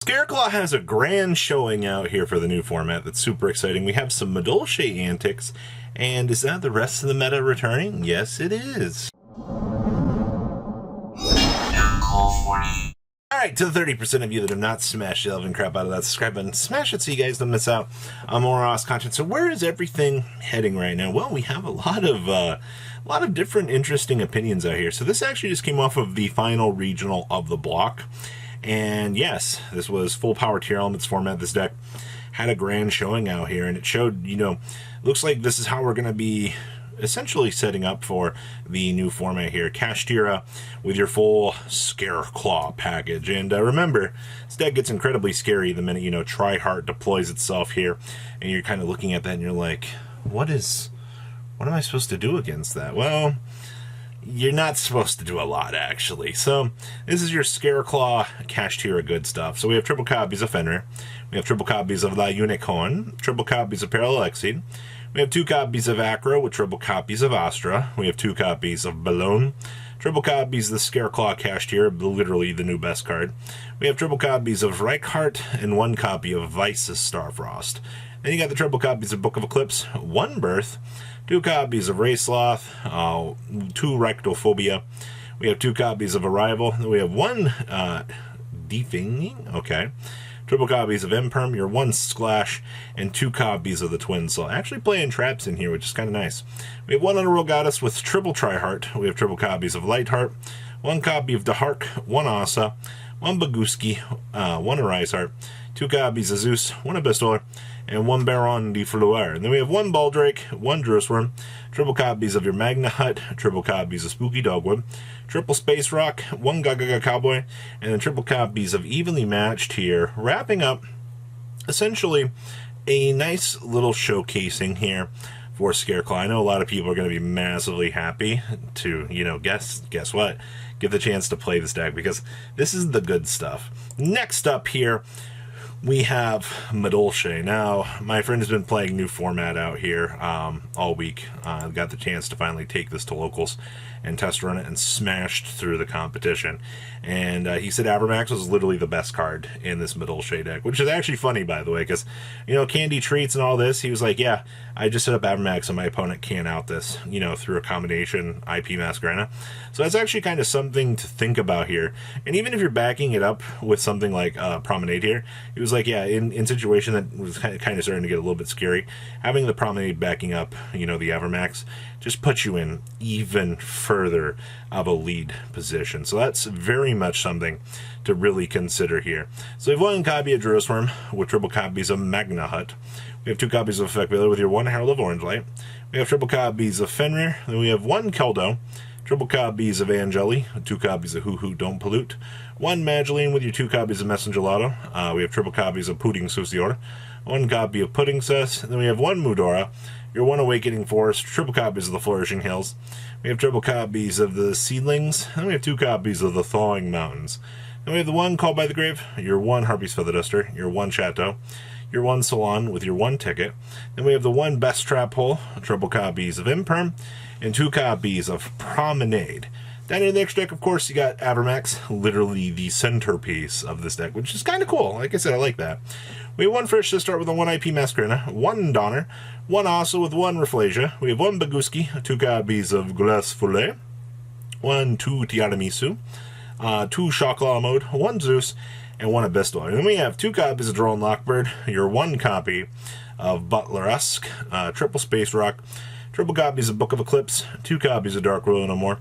Scareclaw has a grand showing out here for the new format that's super exciting. We have some Madolche antics, and is that the rest of the meta returning? Yes, it is. Alright, to the 30% of you that have not smashed the elven crap out of that subscribe button, smash it so you guys don't miss out on more awesome content. So where is everything heading right now? Well, we have a lot of different interesting opinions out here. So this actually just came off of the final regional of the block. And yes, this was full power tier elements format. This deck had a grand showing out here, and it showed, looks like this is how we're going to be essentially setting up for the new format here. Kashtira with your full Scareclaw package. And remember, this deck gets incredibly scary the minute, Tri-Heart deploys itself here, and you're kind of looking at that and you're like, what am I supposed to do against that? Well, you're not supposed to do a lot, actually. So this is your Scareclaw Kashtira good stuff. So we have triple copies of Fenrir, we have triple copies of the Unicorn, triple copies of Parallel Exceed, we have 2 copies of Acro with triple copies of Astra, we have 2 copies of Balloon, triple copies of the Scareclaw Kashtira, literally the new best card. We have triple copies of Reichhart and 1 copy of Vice's Starfrost. Then you got the triple copies of Book of Eclipse, 1 Birth, 2 copies of Raceloth, 2 Rectophobia. We have 2 copies of Arrival. Then we have 1 Definging, okay. Triple copies of Imperm, your 1 Splash, and 2 copies of the Twin Soul. Actually playing traps in here, which is kind of nice. We have 1 Underworld Goddess with triple Tri-Heart. We have triple copies of Lightheart, 1 copy of Dahark, 1 Asa, 1 Baguski, 1 Arisehart, 2 copies of Zeus, 1 Abyssdweller, and 1 Baron de Fleur. And then we have 1 Baldrake, 1 Drusworm, triple copies of your Magna Hut, triple copies of Spooky Dogwood, triple Space Rock, 1 Gagaga Cowboy, and then triple copies of Evenly Matched here, wrapping up essentially a nice little showcasing here for Scareclaw. I know a lot of people are going to be massively happy to, guess what? Get the chance to play this deck, because this is the good stuff. Next up here, we have Madolche. Now, my friend has been playing new format out here all week. Got the chance to finally take this to locals and test run it, and smashed through the competition. And he said Avermax was literally the best card in this Madolche deck, which is actually funny, by the way, because, Candy Treats and all this, he was like, yeah, I just set up Avermax and my opponent can't out this, through a combination IP Masquerena. So that's actually kind of something to think about here. And even if you're backing it up with something like Promenade here, he was like, yeah, in situation that was kind of starting to get a little bit scary, having the Promenade backing up, the Avermax, just puts you in even further of a lead position. So that's very much something to really consider here. So we have 1 copy of Drusworm with triple copies of Magna Hut. We have 2 copies of Effect Veiler with your 1 Herald of Orange Light. We have triple copies of Fenrir. Then we have 1 Keldo, triple copies of Angeli, 2 copies of Hoo Hoo Don't Pollute, 1 Mageline with your 2 copies of Messenger Lotto. We have triple copies of Pudding Susior, 1 copy of Pudding Cess. Then we have 1 Mudora, your 1 Awakening Forest, triple copies of the Flourishing Hills. We have triple copies of the Seedlings, and we have 2 copies of the Thawing Mountains. Then we have the 1 Called by the Grave, your 1 Harpy's Feather Duster, your 1 Chateau, your 1 Salon with your 1 Ticket. Then we have the 1 Best Trap Hole, triple copies of Imperm, and 2 copies of Promenade. Down in the next deck, of course, you got Avermax, literally the centerpiece of this deck, which is kind of cool. Like I said, I like that. We have 1 Fish to start with a 1 IP Masquerena, 1 Donner, 1 Asa with 1 Rafflesia. We have 1 Baguski, 2 copies of Glace Follet, 1 2 Tiramisu, 2 Shawclaw Mode, 1 Zeus, and 1 Abyssdweller. And then we have 2 copies of Drone Lockbird, your 1 copy of Butler-esque, triple Space Rock, triple copies of Book of Eclipse, 2 copies of Dark Will No More,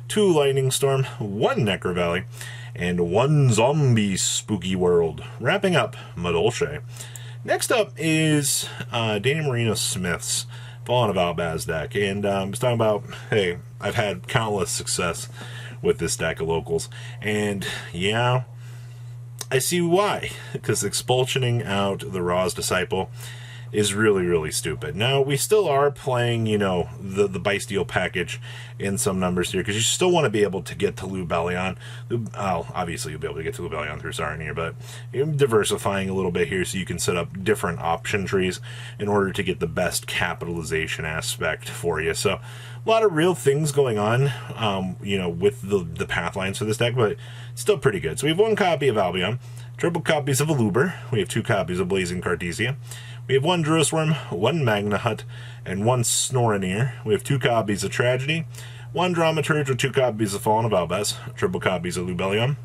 2 Lightning Storm, 1 Necro Valley, and 1 Zombie Spooky World, wrapping up Madolche. Next up is Danny Marino Smith's Fallen of Albaz deck, and I was talking about, hey, I've had countless success with this deck of locals, and yeah, I see why, because expulsioning out the Ra's Disciple is really, really stupid. Now, we still are playing, the Bysteel package in some numbers here, because you still want to be able to get to Lubellion. Obviously, you'll be able to get to Lubellion through Saronir, but you're diversifying a little bit here so you can set up different option trees in order to get the best capitalization aspect for you. So, a lot of real things going on, with the path lines for this deck, but it's still pretty good. So we have 1 copy of Albion, triple copies of Aluber. We have 2 copies of Blazing Cartesia. We have 1 Druisworm, 1 Magna Hut, and 1 Snoraneer. We have 2 copies of Tragedy, 1 Dramaturge with 2 copies of Fallen of Albaz, triple copies of Lubellion,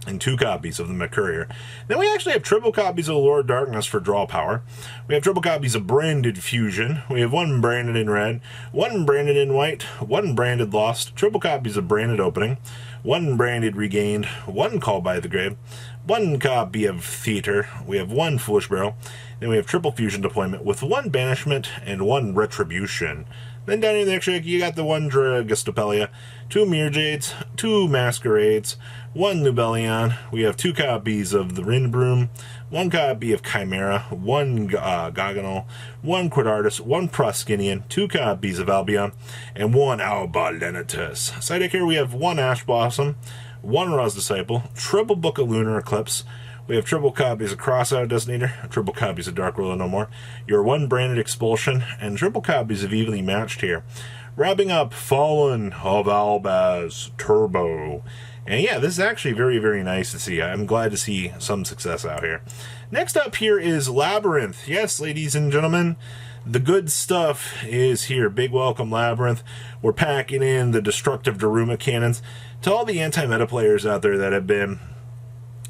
and 2 copies of the McCourier. Then we actually have triple copies of Lord Darkness for draw power. We have triple copies of Branded Fusion. We have 1 Branded in red, 1 Branded in white, 1 Branded Lost, triple copies of Branded Opening, 1 Branded Regained, 1 Call by the Grave, 1 copy of Theater. We have 1 Foolish Barrel. Then we have triple Fusion Deployment with 1 Banishment and 1 Retribution. Then down in the extra deck, you got the 1 Dragostopelia, 2 Mirjades, 2 Masquerades, 1 Lubellion. We have 2 copies of the Rindbroom, 1 copy of Chimera, 1 Gogonal, 1 Quadartus, 1 Proskinian, 2 copies of Albion, and 1 Albalenitus. Side deck here, we have 1 Ash Blossom, 1 Ra's Disciple, triple Book of Lunar Eclipse. We have triple copies of Crossout Designator, triple copies of Dark Ruler No More, your 1 Branded Expulsion, and triple copies of Evenly Matched here. Wrapping up Fallen of Albaz Turbo. And yeah, this is actually very, very nice to see. I'm glad to see some success out here. Next up here is Labyrinth. Yes, ladies and gentlemen, the good stuff is here. Big welcome, Labyrinth. We're packing in the destructive Daruma cannons. To all the anti-meta players out there that have been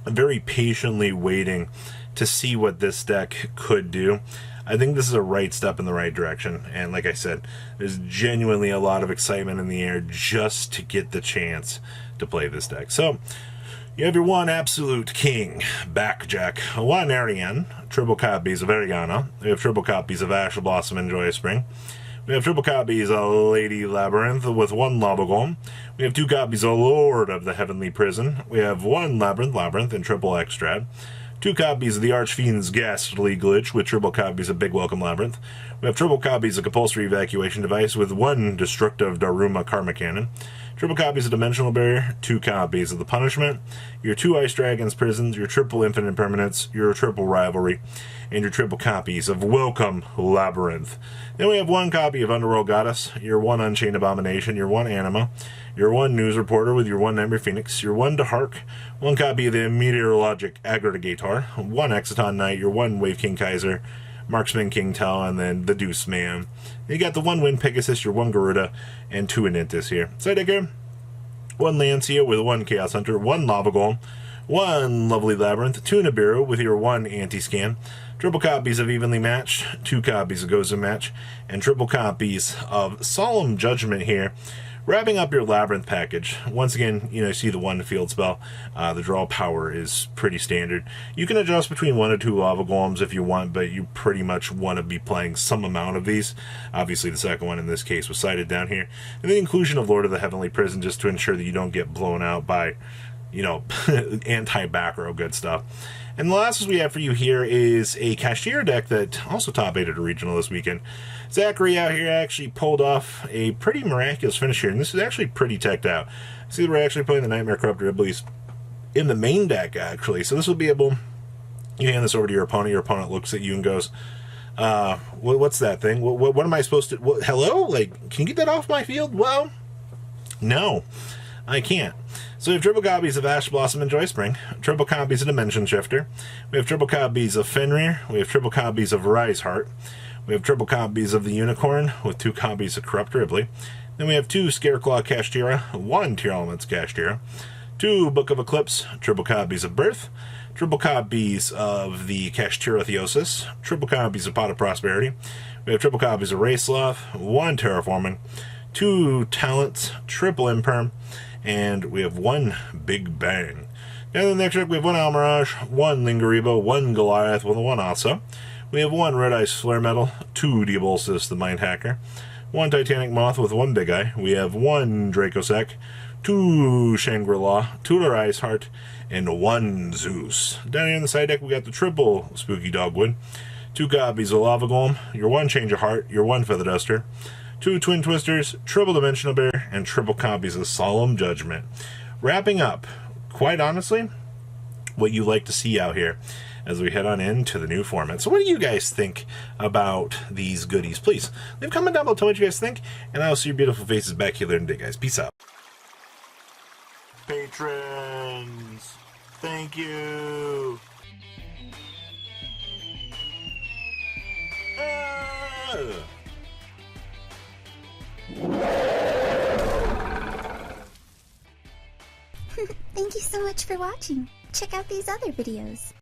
very patiently waiting to see what this deck could do, I think this is a right step in the right direction. And like I said, there's genuinely a lot of excitement in the air just to get the chance to play this deck. So you have your 1 Absolute King, Backjack, 1 Ariane, triple copies of Ariana. We have triple copies of Ash Blossom and Joyous Spring. We have triple copies of Lady Labyrinth with 1 Lava Golem. We have 2 copies of Lord of the Heavenly Prison. We have 1 Labyrinth, and triple Extrad. 2 copies of the Archfiend's Ghastly Glitch with triple copies of Big Welcome Labyrinth. We have triple copies of Compulsory Evacuation Device with 1 Destructive Daruma Karma Cannon. Triple copies of Dimensional Barrier, 2 copies of The Punishment, your 2 Ice Dragons Prisons, your triple Infinite Permanence, your triple Rivalry, and your triple copies of Welcome Labyrinth. Then we have 1 copy of Underworld Goddess, your 1 Unchained Abomination, your 1 Anima, your 1 News Reporter with your 1 Nightmare Phoenix, your 1 Dehark, 1 copy of the Meteorologic Aggregator, 1 Exciton Knight, your 1 Wave King Kaiser, Marksman King Tell, and then the Deuce Man. You got the 1 Wind Pegasus, your 1 Garuda, and 2 Anintis here. Side deck here, 1 Lancia with 1 Chaos Hunter, 1 Lava Golem, 1 Lovely Labyrinth, 2 Nibiru with your 1 Anti-Scan, triple copies of Evenly Matched, 2 copies of Gozo Match, and triple copies of Solemn Judgment here. Wrapping up your Labyrinth package, once again, you see the 1 field spell. The draw power is pretty standard. You can adjust between 1 or 2 Lava Golems if you want, but you pretty much want to be playing some amount of these. Obviously, the second one in this case was cited down here. And the inclusion of Lord of the Heavenly Prison just to ensure that you don't get blown out by, anti-back row good stuff. And the last we have for you here is a Cashier deck that also top-8 at a regional this weekend. Zachary out here actually pulled off a pretty miraculous finish here, and this is actually pretty teched out. See, we're actually playing the Nightmare Corruptor Iblis in the main deck, actually. So this will be able, you hand this over to your opponent looks at you and goes, what's that thing? What am I supposed to, hello? Like, can you get that off my field? Well, no, I can't. So we have triple copies of Ash Blossom and Joy Spring, triple copies of Dimension Shifter, we have triple copies of Fenrir, we have triple copies of Rise Heart, we have triple copies of the Unicorn with 2 copies of Corrupt Ripley, then we have 2 Scareclaw Kashtira, 1 Tear Elements Kashtira, 2 Book of Eclipse, triple copies of Birth, triple copies of the Kashtira Theosis, triple copies of Pot of Prosperity, we have triple copies of Raceloth, 1 Terraforming, 2 Talents, triple Imperm, and we have 1 Big Bang. And then next up we have 1 Almirage, 1 Lingaribo, 1 Goliath with a 1 Asa. We have 1 Red Ice Flare Metal, 2 Diabolsis the Mind Hacker, 1 Titanic Moth with 1 Big Eye. We have 1 Dracosec, 2 Shangri-La, 2 Ice Heart, and 1 Zeus. Down here in the side deck we got the triple Spooky Dogwood, 2 copies of Lava Golem, your 1 Change of Heart, your 1 Feather Duster, 2 Twin Twisters, triple Dimensional Bear, and triple copies of Solemn Judgment. Wrapping up, quite honestly, what you like to see out here as we head on into the new format. So what do you guys think about these goodies? Please, leave a comment down below, tell me what you guys think, and I'll see your beautiful faces back here later today, guys. Peace out. Patrons, Thank you. Thank you so much for watching. Check out these other videos.